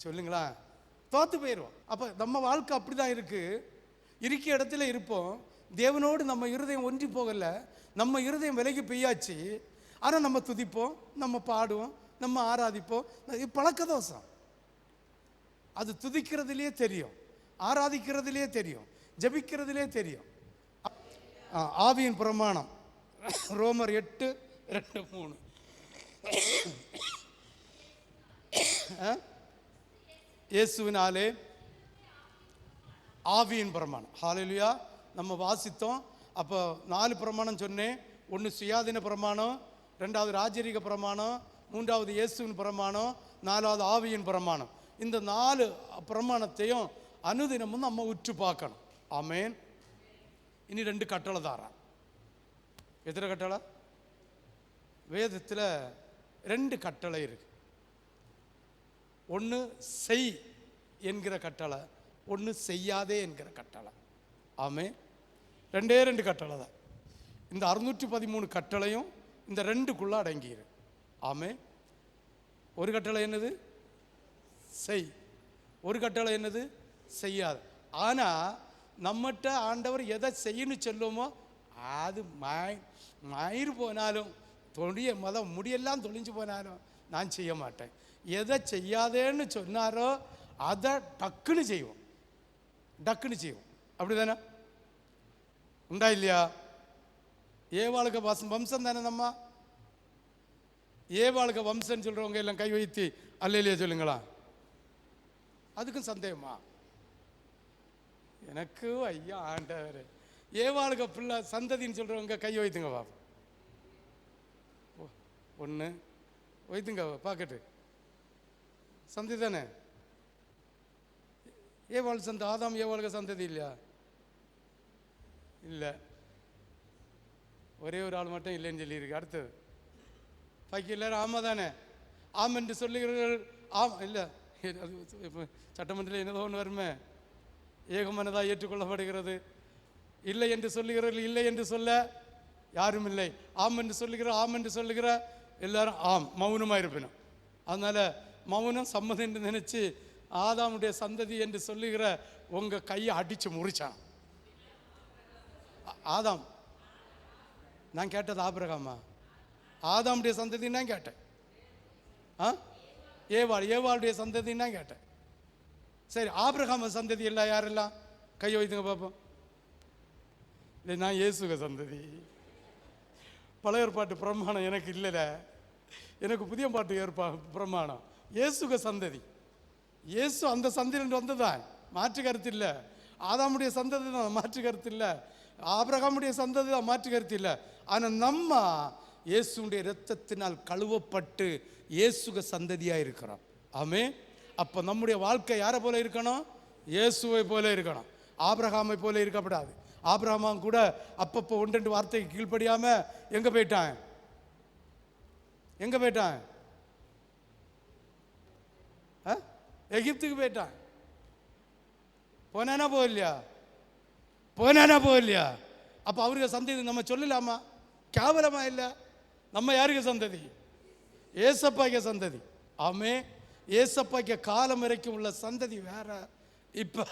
சொல்லுங்களா? தோற்று போயிடுவோம். அப்போ நம்ம வாழ்க்கை அப்படி தான் இருக்குது. இருக்க இடத்துல இருப்போம். தேவனோடு நம்ம இருதயம் ஒன்றி போகலை. நம்ம இருதயம் விலகி பெய்யாச்சு. ஆனால் நம்ம துதிப்போம், நம்ம பாடுவோம், நம்ம ஆராதிப்போம். இது பழக்க தோஷம். அது துதிக்கிறதுலேயே தெரியும், ஆராதிக்கிறதுலேயே தெரியும், ஜெபிக்கிறதுலே தெரியும். ஆவியின் பிரமாணம் ரோமர் 8:2-3. இயேசுவினாலே ஆவியின் பிரமாணம். ஹல்லேலூயா. நம்ம வாசித்தோம். அப்போ 4 பிரமாணம் சொன்னேன். 1 சுயாதீன பிரமாணம், 2வது ராஜரீக பிரமாணம், 3வது இயேசுவின் பிரமாணம், 4வது ஆவியின் பிரமாணம். இந்த 4 பிரமாணத்தையும் அனுதினமும் நம்ம உற்று பார்க்கணும். ஆமேன். இனி 2 கட்டளை தாரான். எத்தனை கட்டளை? வேதத்தில் 2 கட்டளை இருக்கு. ஒன்று செய் என்கிற கட்டளை, ஒன்று செய்யாதே என்கிற கட்டளை. ஆமே. 2 கட்டளை தான். இந்த 613 கட்டளையும் இந்த 2க்குள்ள அடங்கியிரு. ஆமே. ஒரு கட்டளை என்னது? செய். ஒரு கட்டளை என்னது? செய்யாது. ஆனால் நம்மகிட்ட ஆண்டவர் எதை செய்யணும் சொல்லுமோ அது மயிர் போனாலும் முடியெல்லாம் தொழிஞ்சு போனாலும் நான் செய்ய மாட்டேன். எதை செய்யாதேன்னு சொன்னாரோ அதை டக்குன்னு செய்வோம், டக்குன்னு செய்வோம். அப்படி தானே? உண்டா இல்லையா? ஏவாளுக்கு வம்சம் தானே நம்ம. ஏவாளுக்கு வம்சம் சொல்றவங்க எல்லாம் கை வைத்து அல்லேலூயா சொல்லுங்களா. அதுக்கும் சந்தேகமா? எனக்கு ஐயா ஆண்டவர், ஏவாளுக்கு பிள்ளை சந்ததின்னு சொல்றவங்க கை வைத்துங்க பாப்பா. ஒன்று வைத்துங்க பாக்கெட்டு சந்ததி தானே. ஏவாள் சந்த ஆதாம் ஏவாளுக்கு சந்ததி இல்லையா? இல்லை, ஒரே ஒரு ஆள் மட்டும் இல்லைன்னு சொல்லியிருக்கு. அடுத்தது பாக்கி எல்லாரும் ஆமாம் தானே. ஆம் என்று சொல்லுகிறீர்கள். ஆம் இல்லை, அது இப்போ சட்டமன்றத்தில் என்னதோ ஒன்று வருமே, ஏகமனதாக ஏற்றுக்கொள்ளப்படுகிறது. இல்லை என்று சொல்லுகிறவர்கள் இல்லை என்று சொல்ல யாரும் இல்லை. ஆம் என்று சொல்லுகிற ஆம் என்று சொல்லுகிற எல்லாரும் ஆம், மௌனமாக இருப்பினும். அதனால் மௌனம் சம்மதம் என்று நினச்சி ஆதாமுடைய சந்ததி என்று சொல்லுகிற உங்கள் கையை அடித்து முறிச்சான். ஆதாம், நான் கேட்டது ஆபிரகாமா? ஆதாமுடைய சந்ததின்னு நான் கேட்டேன். ஏவாளுடைய சந்ததின்னு நான் கேட்டேன். சரி, ஆபிரகாம சந்ததி இல்லை யாரெல்லாம் கை வைத்துங்க பார்ப்போம். இல்லை, நான் இயேசுக சந்ததி. பழைய ஏற்பாட்டு பிரமாணம் எனக்கு இல்லைல, எனக்கு புதிய பாட்டு பிரமாணம். இயேசுக சந்ததி, இயேசு அந்த சந்ததியில் வந்ததான், மாற்று கருத்து இல்லை. ஆதாமுடைய சந்ததி தான், மாற்று கருத்து இல்லை. ஆபிரகாமுடைய சந்ததி தான், மாற்று கருத்து இல்லை. ஆனால் நம்ம இயேசுடைய இரத்தத்தினால் கழுவப்பட்டு இயேசுக சந்ததியாக இருக்கிறோம். ஆமே. அப்போ நம்முடைய வாழ்க்கை யாரை போல இருக்கணும்? இயேசுவை போல இருக்கணும். ஆபிரகாமை போல இருக்கப்படாது. ஆபிரகாம் கூட அப்பப்போ ஒன்றெண்டு வார்த்தைக்கு கீழ்ப்படியாம எங்க போயிட்டான்? எங்க போயிட்டான்? எகிப்துக்கு போயிட்டான். போனானா போகலையா? போனானா போகலையா? அப்போ அவருக்கு சந்ததி நம்ம சொல்லலாமா? கேவலமா இல்லை. நம்ம யாருக்கு சந்ததி? ஏசப்பாய்க்க சந்ததி. ஆமே. ஏசப்பாய்க்க காலம் வரைக்கும் உள்ள சந்ததி வேற. இப்போ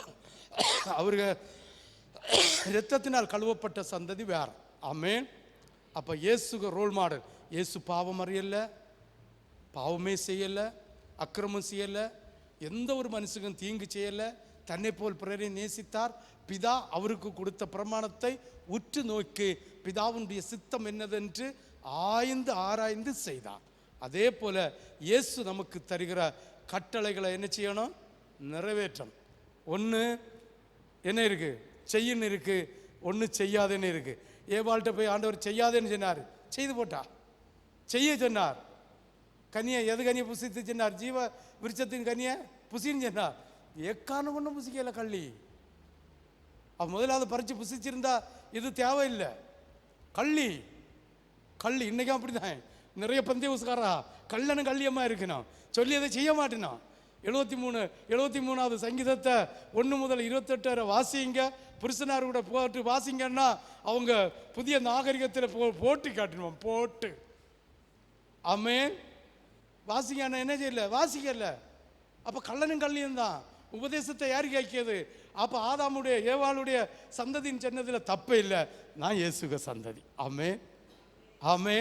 அவருக்கு இரத்தத்தினால் கழுவப்பட்ட சந்ததி வேற. ஆமே. அப்போ இயேசுக்கு ரோல் மாடல். இயேசு பாவம் அறியலை, பாவமே செய்யலை, அக்கிரமம் செய்யலை, எந்த ஒரு மனுஷனுக்கும் தீங்கு செய்யலை, தன்னை போல் பிறரை நேசித்தார். பிதா அவருக்கு கொடுத்த பிரமாணத்தை உற்று நோக்கி பிதாவுடைய சித்தம் என்னதென்று ஆராய்ந்து செய்தார். அதே போல இயேசு நமக்கு தருகிற கட்டளைகளை என்ன செய்யணும்? நிறைவேற்றணும். ஒன்று என்ன இருக்கு? செய்யன்னு இருக்கு, ஒன்று செய்யாதுன்னு இருக்கு. ஏவாள்கிட்ட போய் ஆண்டவர் செய்யாதுன்னு சொன்னார், செய்து போட்டா. செய்ய சொன்னார், கனியை எது கனியை புசித்து சொன்னார்? ஜீவ விருட்சத்தின் கனியை புசின்னு சொன்னார். எக்காரணம் ஒன்றும் புசிக்கல கள்ளி. அவன் முதலாவது பறித்து புசிச்சிருந்தா இது தேவையில்லை. கள்ளி கள்ளி இன்னைக்கும் அப்படிதான். நிறைய பந்தய ஊசுக்காரா கள்ளனு கள்ளியமாக இருக்கணும், சொல்லி அதை செய்ய மாட்டேனான். 73வது சங்கீதத்தை 1 முதல் 28 வரை வாசிங்க. புருஷனார் கூட போட்டு வாசிங்கன்னா அவங்க புதிய நாகரிகத்தில் போட்டு காட்டணும். போட்டு ஆமே வாசிங்க. என்ன செய்யல? வாசிக்கல. அப்போ கள்ளனும் கள்ளியும் தான். உபதேசத்தை யாரு கேட்கியது? அப்போ ஆதாமுடைய ஏவாளுடைய சந்ததின்னு சொன்னதில் தப்பே இல்லை. நான் இயேசுக சந்ததி. ஆமே ஆமே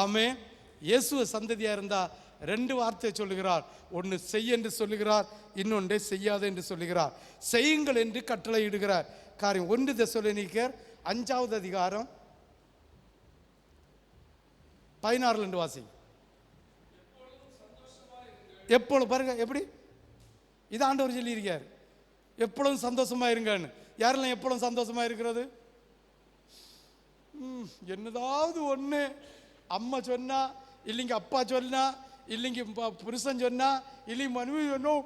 ஆமே. இயேசுவ சந்ததியாக இருந்தால் 2 வார்த்தையை சொல்லுகிறார். ஒன்று செய் என்று சொல்லுகிறார், இன்னொன்றை செய்யாது என்று சொல்லுகிறார். செய்யுங்கள் என்று கட்டளை இடுகிறார் காரியம். 1 தெசலோனிக்கர் 5வது அதிகாரம் 16 வாசி. எப்பொழுது பாருங்க எப்படி இது ஆண்டவர் சொல்லி இருக்கார். எப்பொழுதும் சந்தோஷமா இருங்கன்னு. யாரெல்லாம் எப்பொழுதும் சந்தோஷமா இருக்கிறது? என்னதாவது ஒன்று அம்மா சொன்னா, இல்லைங்க அப்பா சொன்னா, இல்லைங்க புருஷன் சொன்னா, இல்லைங்க மனைவி சொன்னோம்,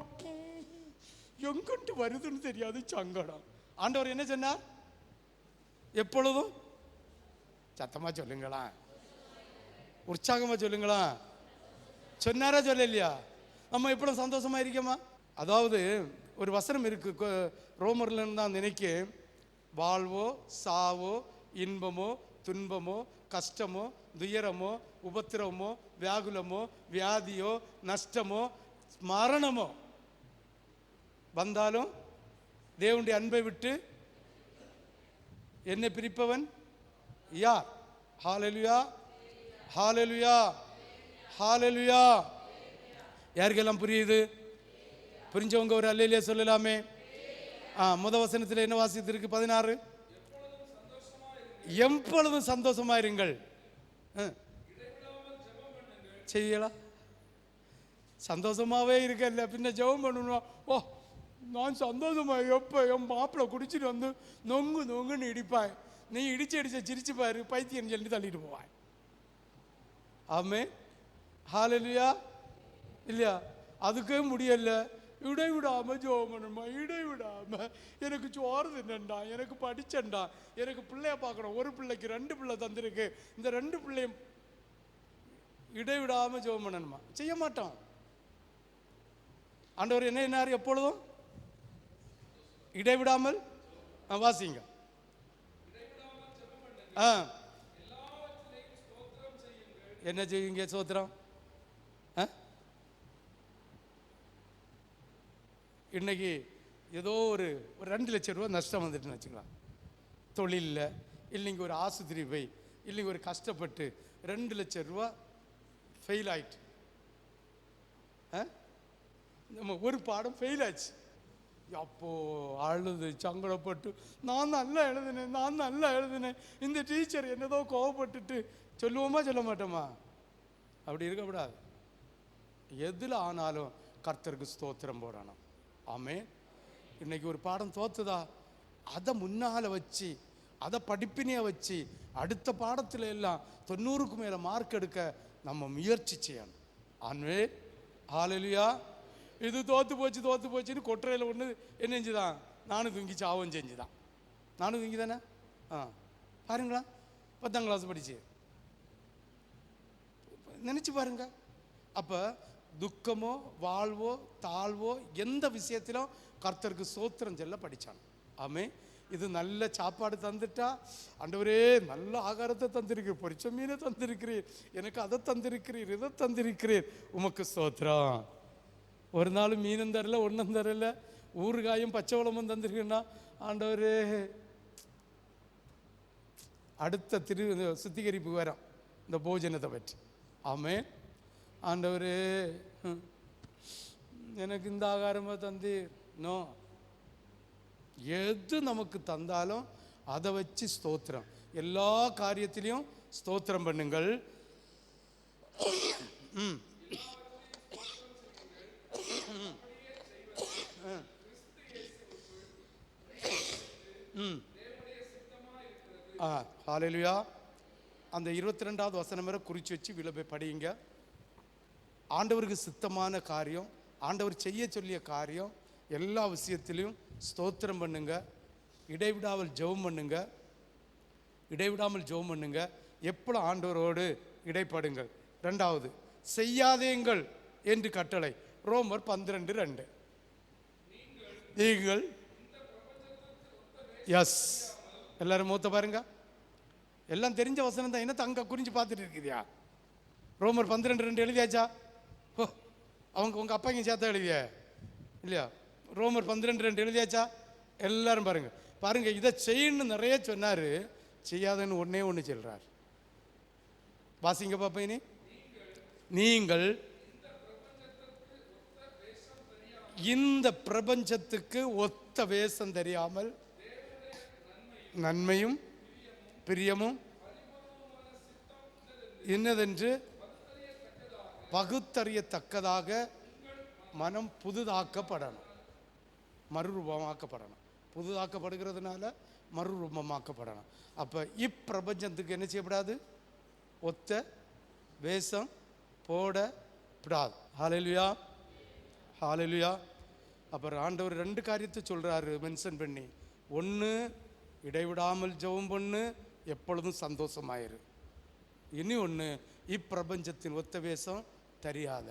எங்கிட்டு வருதுன்னு தெரியாது சங்கடம். ஆண்டவர் என்ன சொன்னார்? எப்பொழுதும் சத்தமா சொல்லுங்களா, உற்சாகமா சொல்லுங்களா. சொன்னாரா சொல்லலையா? நம்ம எப்பொழுதும் சந்தோஷமா இருக்கோமா? அதாவது ஒரு வசனம் இருக்கு ரோமர்ல தான் நினைக்க, வாழ்வோ சாவோ இன்பமோ துன்பமோ கஷ்டமோ துயரமோ உபத்திரவமோ வியாகுலமோ வியாதியோ நஷ்டமோ மரணமோ வந்தாலும் தேவனுடைய அன்பை விட்டு என்னை பிரிப்பவன் யார்? ஹல்லேலூயா ஹல்லேலூயா ஹல்லேலூயா. யாருக்கெல்லாம் புரியுது? புரிஞ்சவங்க ஒரு அல்லேலூயா சொல்லலாமே. முத வசனத்தில் என்ன வாசித்திருக்கு? 16. எப்பொழுதும் சந்தோஷமா இருங்கள். செய்யலாம். சந்தோஷமாவே இருக்கல, பின்ன ஜெபம் பண்ணணும். ஓ, நான் சந்தோஷமா எப்போ என் மாப்பிள்ளை குடிச்சிட்டு வந்து நொங்கு நொங்குன்னு இடிப்பாய், நீ இடிச்சு சிரிச்சு பாரு, பைத்தியம் சொல்லி தள்ளிட்டு போவாய். ஆமே, ஹல்லேலூயா. இல்லையா? அதுக்கே முடியல. இடைவிடாம ஜெபம் பண்ணணுமா? இடைவிடாம எனக்கு சோறு தின்னண்டா, எனக்கு படிச்சண்டா, எனக்கு பிள்ளைய பார்க்கணும். ஒரு பிள்ளைக்கு 2 பிள்ளை தந்திருக்கு, இந்த 2 பிள்ளையும் இடைவிடாம ஜெபம் பண்ணணுமா? செய்ய மாட்டோம். ஆண்டவர் என்ன எப்பொழுதும் இடைவிடாமல் வாசிங்க. என்ன செய்வீங்க? சோத்திரம். இன்னைக்கு ஏதோ ஒரு 2 லட்சம் ரூபா நஷ்டம் வந்துட்டுன்னு வச்சுக்கலாம். தொழிலில் இல்லைங்க, ஒரு ஆஸ்பத்திரி போய் இல்லைங்க, ஒரு கஷ்டப்பட்டு 2 லட்சம் ரூபா ஃபெயில் ஆயிட்டு, நம்ம ஒரு பாடம் ஃபெயில் ஆச்சு. அப்போ அழுது சங்கடப்பட்டு, நான் நல்லா எழுதுனேன், இந்த டீச்சர் என்னதோ கோவப்பட்டுட்டு, சொல்லுவோமா சொல்ல மாட்டோமா? அப்படி இருக்கக்கூடாது. எதில் ஆனாலும் கர்த்தருக்கு ஸ்தோத்திரம் போடணும். ஆமே. இன்னைக்கு ஒரு பாடம் தோத்துதா, அதை முன்னால் வச்சு, அதை படிப்பினையை வச்சு அடுத்த பாடத்தில் எல்லாம் 90க்கு மேலே மார்க் எடுக்க நம்ம முயற்சி செய்யணும். ஆமே, ஹல்லேலூயா. இது தோத்து போச்சுன்னு கொற்றையில் ஒன்று என்ன செஞ்சுதான், நானும் தூங்கி சாவும் செஞ்சுதான். நானும் தூங்கி தானே. பாருங்களா, 10ஆம் கிளாஸ் படிச்சு நினச்சி பாருங்க. அப்போ துக்கமோ வாழ்வோ தாழ்வோ எந்த விஷயத்திலும் கர்த்தருக்கு ஸ்தோத்திரம் சொல்ல படித்தான். ஆமே. இது நல்ல சாப்பாடு தந்துட்டா, ஆண்டவரே நல்ல ஆகாரத்தை தந்திருக்கிறீர், பொரிச்ச மீனை தந்திருக்கிறீர், எனக்கு அதை தந்திருக்கிறீர், இதை தந்திருக்கிறீர், உமக்கு ஸ்தோத்திரம். ஒரு நாள் மீனும் தரல, ஒன்றும் தரல, ஊறுகாயும் பச்சை வளமும் தந்திருக்குன்னா, ஆண்டவரே அடுத்த சுத்திகரிப்பு வரும் இந்த போஜனத்தை பற்றி. ஆமே. ஆண்டவரே எனக்கு இந்த ஆகாரமாக தந்து நோ, எது நமக்கு தந்தாலும் அதை வச்சு ஸ்தோத்திரம். எல்லா காரியத்திலையும் ஸ்தோத்திரம் பண்ணுங்கள். ஹல்லேலூயா. அந்த 22வது வசனம் வரை குறித்து வச்சு விளம்பை படியுங்க. ஆண்டவருக்கு சித்தமான காரியம், ஆண்டவர் செய்ய சொல்லிய காரியம், எல்லா விஷயத்திலையும் ஸ்தோத்திரம் பண்ணுங்க. இடைவிடாமல் ஜெபம் பண்ணுங்க. எப்பளும் ஆண்டவரோடு இடைப்படுங்கள். 2வது, செய்யாதேங்கள் என்று கட்டளை. ரோமர் 12:2. நீங்கள் எஸ், எல்லாரும் மூத்த பாருங்க, எல்லாம் தெரிஞ்ச வசனம் தான். என்ன தங்க குறிஞ்சு பார்த்துட்டு இருக்குதியா? ரோமர் 12:2 எழுதியாச்சா? அவங்க உங்க அப்பா இங்கே சேர்த்தா எழுதிய இல்லையா? ரோமர் 12:2 எழுதியாச்சா? எல்லாரும் பாருங்க. இதை செய்யணும் நிறைய சொன்னாரு, செய்யாதன்னு ஒண்ணு சொல்றார். வாசிங்க பாப்பா. நீங்கள் இந்த பிரபஞ்சத்துக்கு ஒத்த வேஷம் தெரியாமல் நன்மையும் பிரியமும் இன்னதென்று பகுத்தறியத்தக்கதாக மனம் புதுதாக்கப்படணும், மறுரூபமாக்கப்படணும். புதுதாக்கப்படுகிறதுனால மறுரூபமாக்கப்படணும். அப்போ இப்பிரபஞ்சத்துக்கு என்ன செய்யப்படாது? ஒத்த வேஷம் போடப்படாது. ஹல்லேலூயா, ஹல்லேலூயா. அப்புறம் ஆண்டவர் 2 காரியத்தை சொல்கிறாரு மென்ஷன் பண்ணி. 1, இடைவிடாமல் ஜெபம் பண்ணு, எப்பொழுதும் சந்தோஷமாயிரு. இனி 1, இப்பிரபஞ்சத்தின் ஒத்த வேஷம் தெரியாத.